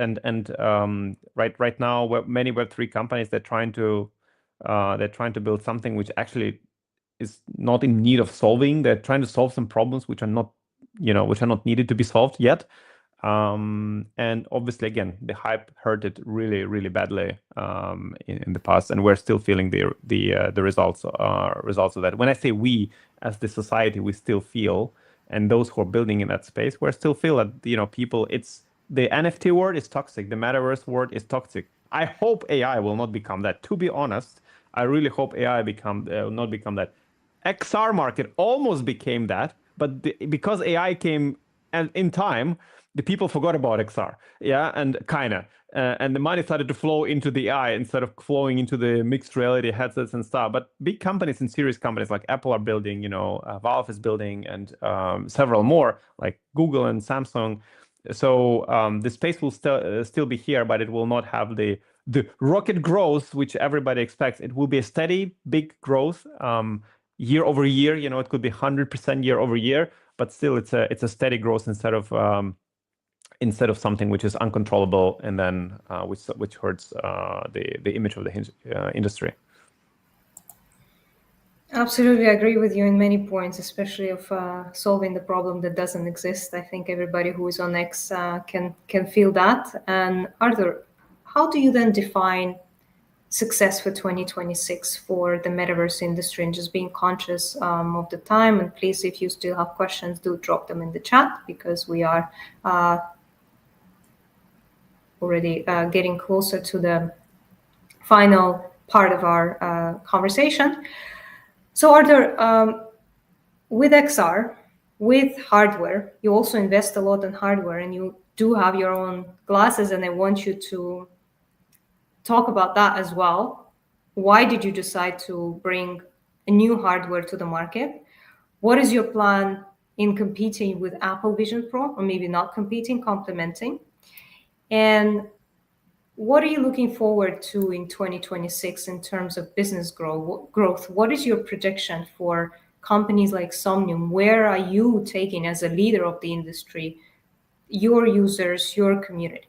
right now, many Web3 companies they're trying to build something which actually is not in need of solving. They're trying to solve some problems which are not needed to be solved yet. And obviously, again, the hype hurt it really, really badly in the past, and we're still feeling the results of that. When I say we, as the society, we still feel, and those who are building in that space, we still feel that people. It's the NFT word is toxic. The metaverse word is toxic. I hope AI will not become that. To be honest, I really hope AI not become that. XR market almost became that, but because AI came and in time, the people forgot about XR, yeah, and and the money started to flow into the AI instead of flowing into the mixed reality headsets and stuff. But big companies and serious companies like Apple are building, Valve is building, and several more like Google and Samsung. So the space will still be here, but it will not have the rocket growth which everybody expects. It will be a steady, big growth year over year. It could be 100% year over year, but still, it's a steady growth instead of something which is uncontrollable and then which hurts the image of the industry. Absolutely, I agree with you in many points, especially of solving the problem that doesn't exist. I think everybody who is on X can feel that. And Artur, how do you then define success for 2026 for the metaverse industry, and just being conscious of the time? And please, if you still have questions, do drop them in the chat, because we are already getting closer to the final part of our conversation. So Artur, with XR, with hardware, you also invest a lot in hardware, and you do have your own glasses, and I want you to talk about that as well. Why did you decide to bring a new hardware to the market? What is your plan in competing with Apple Vision Pro, or maybe not competing, complementing? And what are you looking forward to in 2026 in terms of business growth? What is your prediction for companies like Somnium? Where are you taking, as a leader of the industry, your users, your community?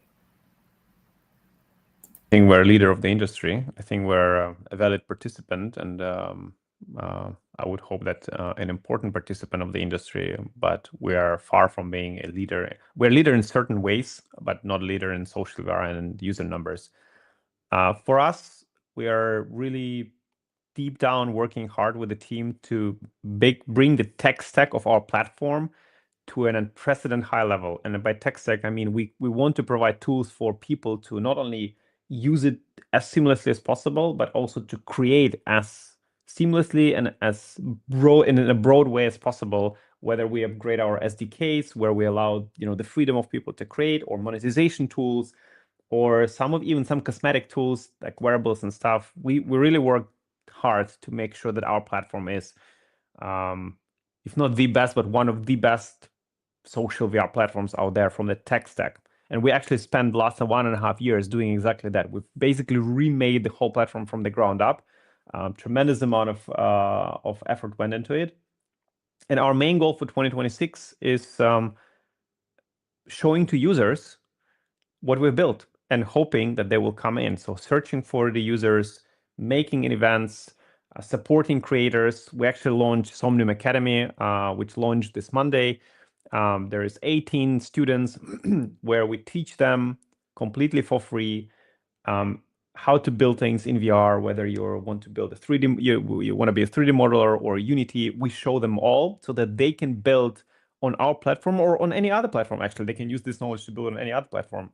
I think we're a leader of the industry. I think we're a valid participant, and I would hope that an important participant of the industry, but we are far from being a leader. We're a leader in certain ways, but not a leader in social VR and user numbers. For us, we are really deep down working hard with the team to bring the tech stack of our platform to an unprecedented high level. And by tech stack, I mean we want to provide tools for people to not only use it as seamlessly as possible, but also to create as seamlessly and as in a broad way as possible. Whether we upgrade our SDKs, where we allow the freedom of people to create, or monetization tools, or even some cosmetic tools like wearables and stuff. We really work hard to make sure that our platform is, if not the best, but one of the best social VR platforms out there from the tech stack. And we actually spent the last 1.5 years doing exactly that. We've basically remade the whole platform from the ground up. Tremendous amount of effort went into it. And our main goal for 2026 is showing to users what we've built and hoping that they will come in. So searching for the users, making events, supporting creators. We actually launched Somnium Academy, which launched this Monday. There is 18 students where we teach them completely for free how to build things in VR, whether you want to build a 3D, you want to be a 3D modeler or Unity. We show them all so that they can build on our platform or on any other platform. Actually, they can use this knowledge to build on any other platform.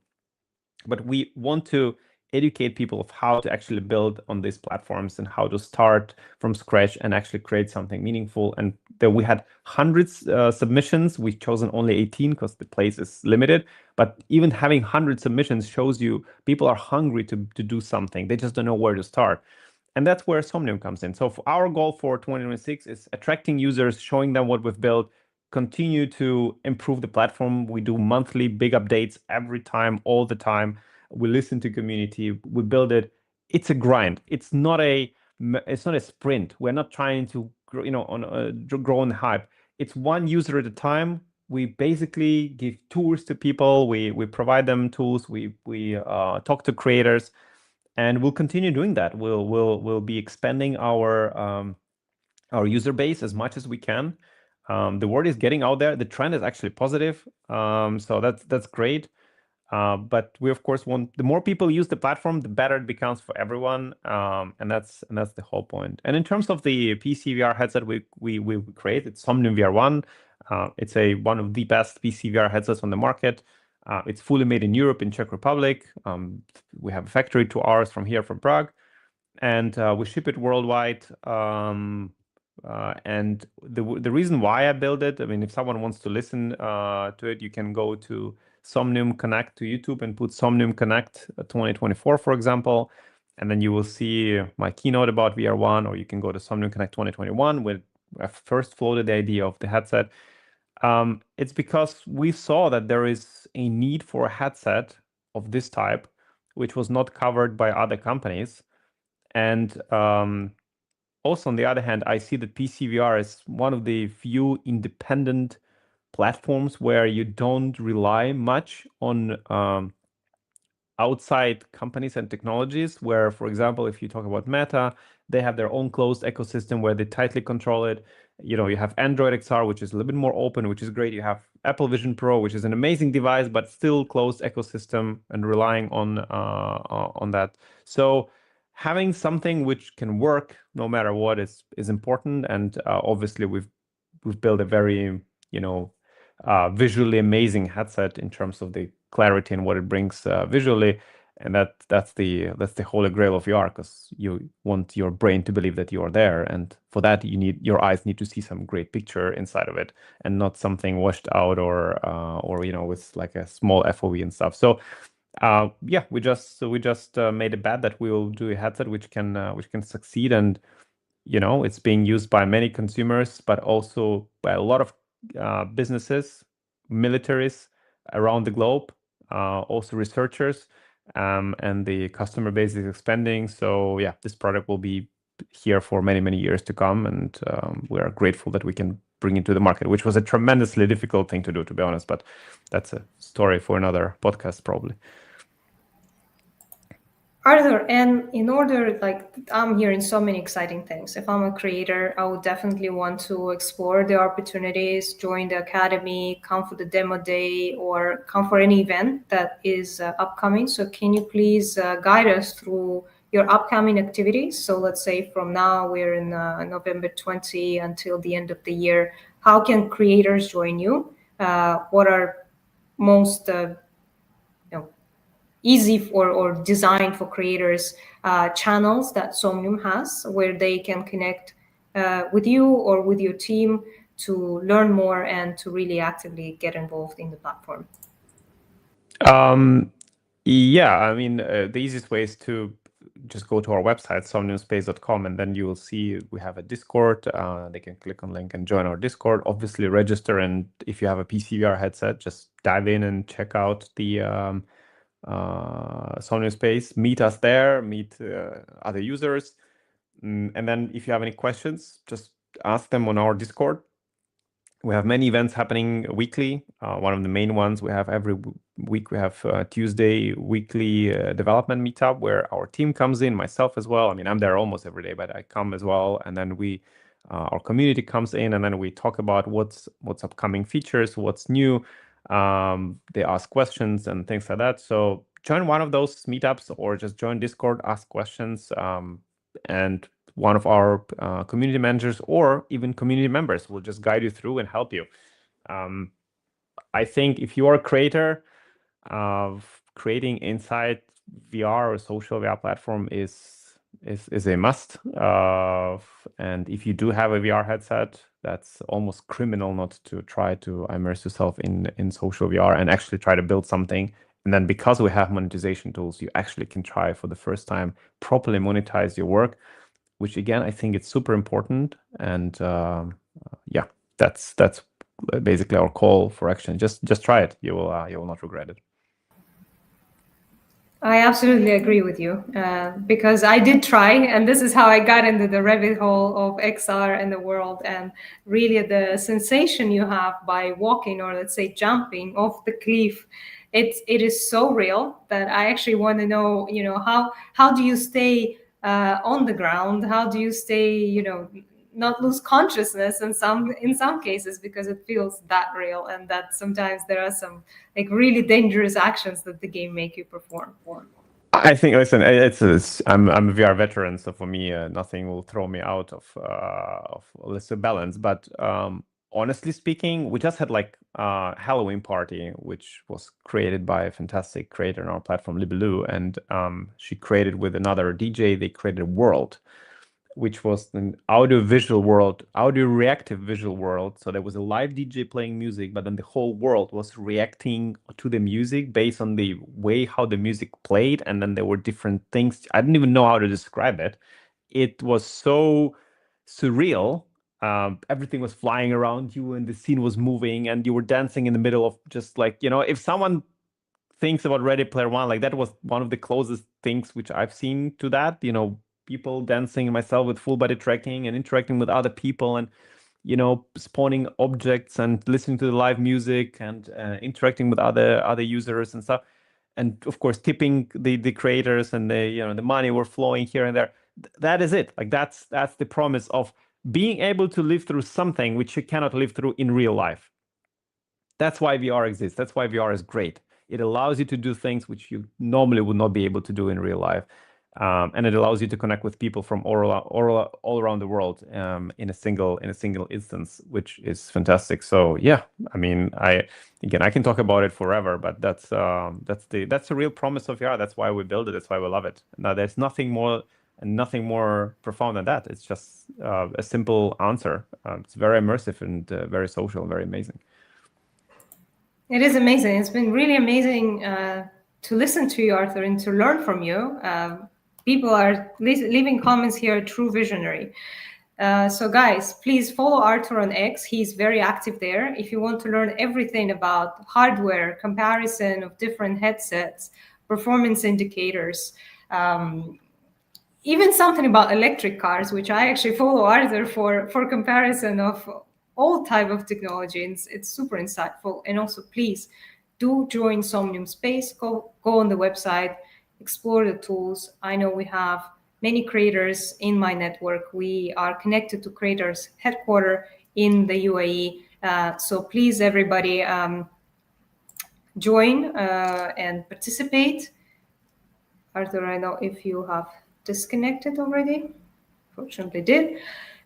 But we want to educate people of how to actually build on these platforms and how to start from scratch and actually create something meaningful. And then we had hundreds submissions. We've chosen only 18 because the place is limited. But even having 100 submissions shows you people are hungry to do something. They just don't know where to start. And that's where Somnium comes in. So our goal for 2026 is attracting users, showing them what we've built, continue to improve the platform. We do monthly big updates every time, all the time. We listen to community. We build it. It's a grind. It's not a sprint. We're not trying to grow on hype. It's one user at a time. We basically give tours to people. We provide them tools. We talk to creators, and we'll continue doing that. We'll be expanding our user base as much as we can. The word is getting out there. The trend is actually positive, so that's great. But we of course want the more people use the platform, the better it becomes for everyone, and that's the whole point. And in terms of the PC VR headset we created, Somnium VR1. It's one of the best PC VR headsets on the market. It's fully made in Europe, in Czech Republic. We have a factory 2 hours from here, from Prague, and we ship it worldwide. And the reason why I built it, I mean, if someone wants to listen to it, you can go to Somnium Connect to YouTube and put Somnium Connect 2024, for example, and then you will see my keynote about VR1, or you can go to Somnium Connect 2021, where I first floated the idea of the headset. It's because we saw that there is a need for a headset of this type, which was not covered by other companies. And also, on the other hand, I see that PC VR is one of the few independent platforms where you don't rely much on outside companies and technologies. Where, for example, if you talk about Meta, they have their own closed ecosystem where they tightly control it. You have Android XR, which is a little bit more open, which is great. You have Apple Vision Pro, which is an amazing device, but still closed ecosystem and relying on that. So having something which can work no matter what is important. And obviously we've built a very visually amazing headset in terms of the clarity and what it brings visually. And that's the holy grail of VR, because you want your brain to believe that you are there, and for that your eyes need to see some great picture inside of it, and not something washed out or with like a small FOV and stuff. So we just made a bet that we will do a headset which can succeed, and it's being used by many consumers, but also by a lot of businesses, militaries around the globe, also researchers, and the customer base is expanding. So yeah, this product will be here for many years to come, and we are grateful that we can bring it to the market, which was a tremendously difficult thing to do, to be honest, but that's a story for another podcast probably. Arthur, and in order, I'm hearing so many exciting things. If I'm a creator, I would definitely want to explore the opportunities, join the academy, come for the demo day, or come for any event that is upcoming. So can you please guide us through your upcoming activities? So let's say from now, we're in November 20 until the end of the year. How can creators join you? What are most easy or designed for creators channels that Somnium has, where they can connect with you or with your team to learn more and to really actively get involved in the platform? Yeah, I mean, the easiest way is to just go to our website, somniumspace.com, and then you will see we have a Discord. They can click on link and join our Discord. Obviously, register, and if you have a PCVR headset, just dive in and check out the Somnium Space. Meet us there, meet other users. And then if you have any questions, just ask them on our Discord. We have many events happening weekly. One of the main ones we have every week, we have Tuesday weekly development meetup where our team comes in, myself as well. I mean, I'm there almost every day, but I come as well. And then our community comes in, and then we talk about what's upcoming features, what's new. They ask questions and things like that. So join one of those meetups or just join Discord, ask questions, and one of our community managers or even community members will just guide you through and help you. I think if you are a creator, of creating inside VR or social VR platform is a must. And if you do have a VR headset, that's almost criminal not to try to immerse yourself in social VR and actually try to build something. And then because we have monetization tools, you actually can try for the first time properly monetize your work, which again, I think it's super important. And yeah, that's basically our call for action. Just try it. You will not regret it. I absolutely agree with you because I did try, and this is how I got into the rabbit hole of XR and the world, and really the sensation you have by walking or let's say jumping off the cliff. It is so real that I actually want to know, how do you stay on the ground? How do you stay, not lose consciousness in some cases, because it feels that real, and that sometimes there are some like really dangerous actions that the game make you perform. I think, listen, I'm a VR veteran, so for me, nothing will throw me out of let's say balance. But honestly speaking, we just had like a Halloween party, which was created by a fantastic creator on our platform, Libelu, and she created with another DJ. They created a world, which was an audio-visual world, audio-reactive visual world. So there was a live DJ playing music, but then the whole world was reacting to the music based on the way how the music played. And then there were different things. I didn't even know how to describe it. It was so surreal. Everything was flying around you and the scene was moving and you were dancing in the middle of just like, if someone thinks about Ready Player One, like that was one of the closest things which I've seen to that, people dancing, myself with full body tracking and interacting with other people and spawning objects and listening to the live music and interacting with other users and stuff, and of course tipping the creators, and the money were flowing here and there. That is it. Like that's the promise of being able to live through something which you cannot live through in real life. That's why VR exists. That's why VR is great. It allows you to do things which you normally would not be able to do in real life. And it allows you to connect with people from all around the world in a single instance, which is fantastic. So yeah, I mean, I can talk about it forever, but that's the real promise of VR. That's why we build it. That's why we love it. Now, there's nothing more profound than that. It's just a simple answer. It's very immersive and very social, very amazing. It is amazing. It's been really amazing to listen to you, Arthur, and to learn from you. People are leaving comments here, true visionary. So guys, please follow Artur on X. He's very active there. If you want to learn everything about hardware, comparison of different headsets, performance indicators, even something about electric cars, which I actually follow Artur for comparison of all type of technology. It's super insightful. And also, please do join Somnium Space. Go on the website, explore the tools. I know we have many creators in my network. We are connected to creators headquarter in the UAE. So please, everybody, join and participate. Arthur, I know if you have disconnected already. Fortunately did.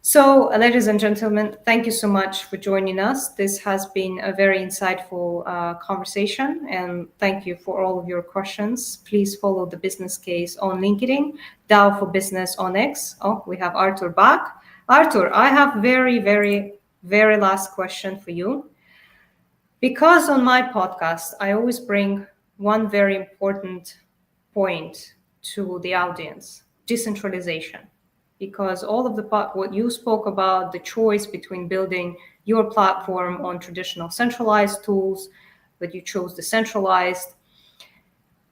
So, ladies and gentlemen, thank you so much for joining us. This has been a very insightful conversation, and thank you for all of your questions. Please follow the business case on LinkedIn, DAO for Business on X. Oh, we have Artur back. Artur, I have very, very, very last question for you. Because on my podcast, I always bring one very important point to the audience: decentralization. Because all of the what you spoke about, the choice between building your platform on traditional centralized tools, but you chose decentralized.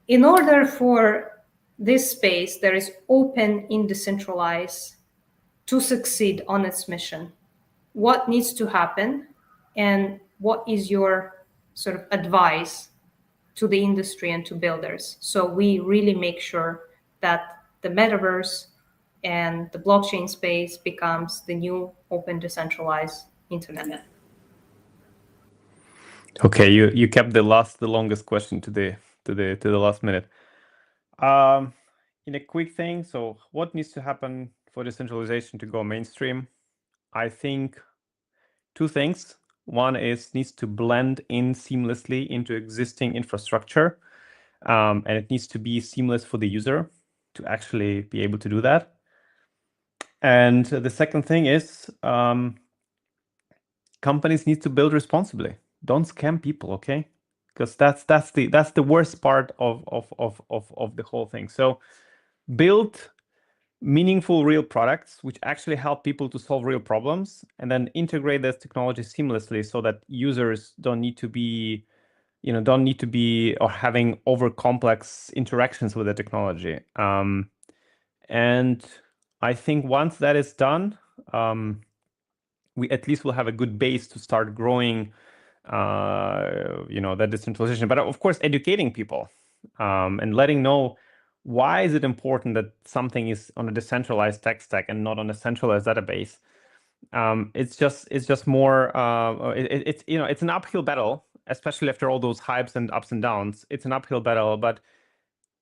In order for this space that is open in decentralized to succeed on its mission, what needs to happen, and what is your sort of advice to the industry and to builders, so we really make sure that the metaverse and the blockchain space becomes the new open decentralized internet? Okay, you kept the longest question to the last minute. In a quick thing, so what needs to happen for decentralization to go mainstream? I think two things. One is needs to blend in seamlessly into existing infrastructure, and it needs to be seamless for the user to actually be able to do that. And the second thing is companies need to build responsibly. Don't scam people, okay? Because that's the worst part of the whole thing. So build meaningful real products which actually help people to solve real problems, and then integrate this technology seamlessly so that users don't need to be or having over complex interactions with the technology. And I think once that is done, we at least will have a good base to start growing that decentralization. But of course, educating people and letting know why is it important that something is on a decentralized tech stack and not on a centralized database. It's just more it's an uphill battle, especially after all those hypes and ups and downs. It's an uphill battle, but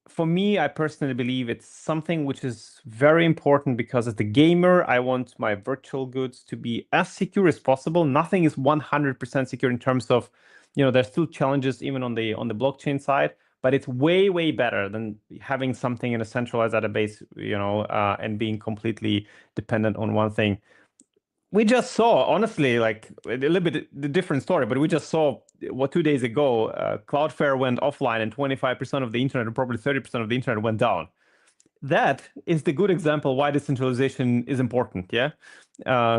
for me, I personally believe it's something which is very important, because as the gamer, I want my virtual goods to be as secure as possible. Nothing is 100% secure in terms of, there's still challenges even on the blockchain side, but it's way, way better than having something in a centralized database, and being completely dependent on one thing. We just saw, honestly, like a little bit the different story, but we just saw 2 days ago, Cloudflare went offline and 25% of the internet, or probably 30% of the internet, went down. That is the good example why decentralization is important. Yeah.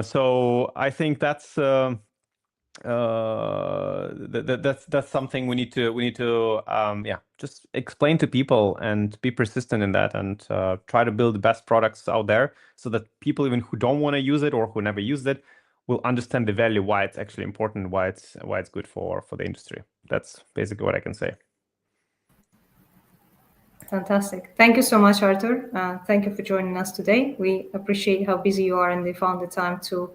So I think that's something we need to just explain to people and be persistent in that, and try to build the best products out there, so that people even who don't want to use it or who never used it will understand the value, why it's actually important, why it's good for the industry. That's basically what I can say. Fantastic. Thank you so much, Artur. Thank you for joining us today. We appreciate how busy you are, and you found the time to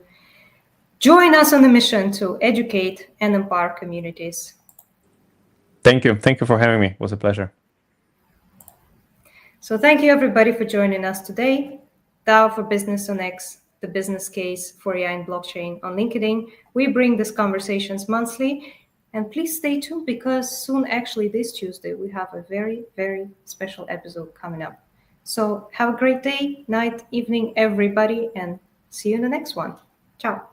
join us on the mission to educate and empower communities. Thank you. Thank you for having me. It was a pleasure. So thank you, everybody, for joining us today. DAO for Business on X, the business case for AI and blockchain on LinkedIn. We bring these conversations monthly. And please stay tuned, because soon, actually this Tuesday, we have a very, very special episode coming up. So have a great day, night, evening, everybody, and see you in the next one. Ciao.